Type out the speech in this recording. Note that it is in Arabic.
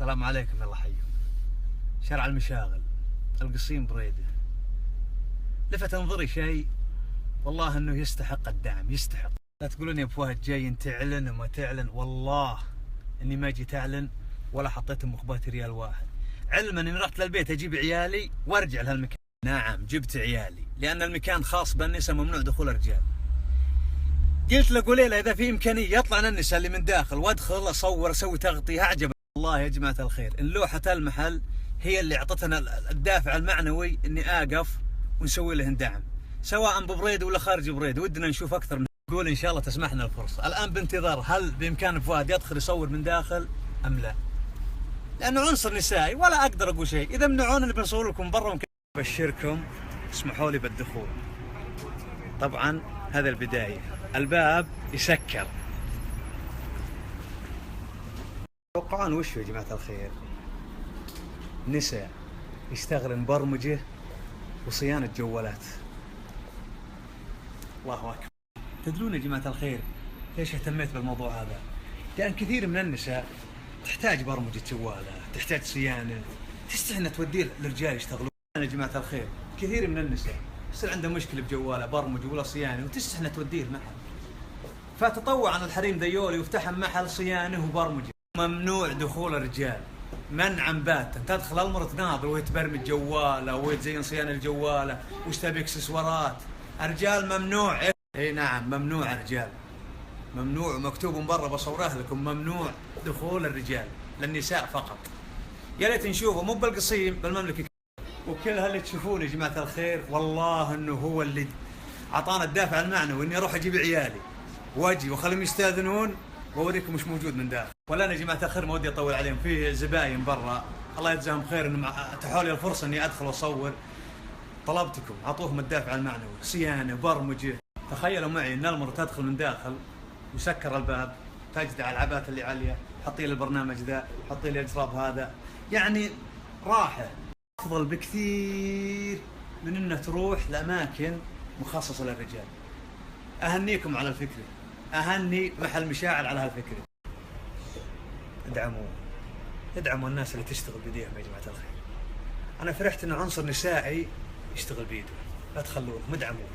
السلام عليكم، الله يحييكم. شارع المشاغل، القصيم بريده. لفت انظري شيء والله انه يستحق الدعم، يستحق. لا تقولون يا ابو فهد جاي تعلن وما تعلن، والله اني ما جيت اعلن ولا حطيت مخباتي ريال واحد، علما اني رحت للبيت اجيب عيالي وارجع لهالمكان. نعم جبت عيالي لان المكان خاص بالنساء، ممنوع دخول الرجال. قلت لقوليله اذا في امكانيه يطلعن النساء اللي من داخل وادخل اصور اسوي تغطيه. اعجب والله يا جماعه الخير ان لوحه المحل هي اللي اعطتنا الدافع المعنوي اني اقف ونسوي لهن دعم، سواء ببريد ولا خارج بريد. ودنا نشوف اكثر من نقول ان شاء الله تسمحنا الفرصه. الان بانتظار هل بامكان فؤاد يدخل يصور من داخل ام لا، لانه عنصر نسائي ولا اقدر اقول شيء. اذا منعونا اللي بنصور لكم برا ابشركم اسمحوا لي بالدخول. طبعا هذا البدايه، الباب يسكر. توقعون وش يا جماعه الخير؟ نساء يشتغل مبرمجه وصيانه جوالات. الله اكبر. تدرون يا جماعه الخير ليش اهتميت بالموضوع هذا؟ لان كثير من النساء تحتاج برمجه جواله، تحتاج صيانه، تستحي انها توديه للرجال يشتغلون. يا جماعه الخير كثير من النساء يصير عنده مشكله بجواله برمجه ولا صيانه وتستحي انها توديه المحل، فتطوع عن الحريم ذيول ويفتح محل صيانه وبرمجه. ممنوع دخول الرجال منعا باتا. تدخل المرأة تناظر وهي تبرمج جواله وهي تزين صيانه الجواله وش تبي اكسسوارات. الرجال ممنوع. اي نعم ممنوع الرجال، ممنوع، مكتوب من برا بصوره لكم، ممنوع دخول الرجال للنساء فقط. يا ريت نشوفه مو بالقصيم بالمملكه. وكل هاللي تشوفونه يا جماعه الخير والله انه هو اللي اعطانا الدافع المعنوي اني اروح اجيب عيالي واجي واخليهم يستاذنون واوريكم وش موجود من داخل. ولا انا يا جماعه الخير ما ودي اطول عليهم، في زباين برا الله يجزاهم خير انهم اتاحوا لي الفرصه اني ادخل واصور. طلبتكم اعطوهم الدافع المعنوي، صيانه برمجه. تخيلوا معي ان المرأة تدخل من داخل وسكر الباب، تجدع العبات اللي عليها، حطي لي البرنامج ذا، حطي لي الجراب هذا، يعني راحه افضل بكثير من انها تروح لاماكن مخصصه للرجال. اهنيكم على الفكره، اهني محل مشاعر على هالفكره. ادعموا الناس اللي تشتغل بيديهم يا جماعه الخير. انا فرحت انه عنصر نسائي يشتغل بيده، لا تخلونه، ادعموه.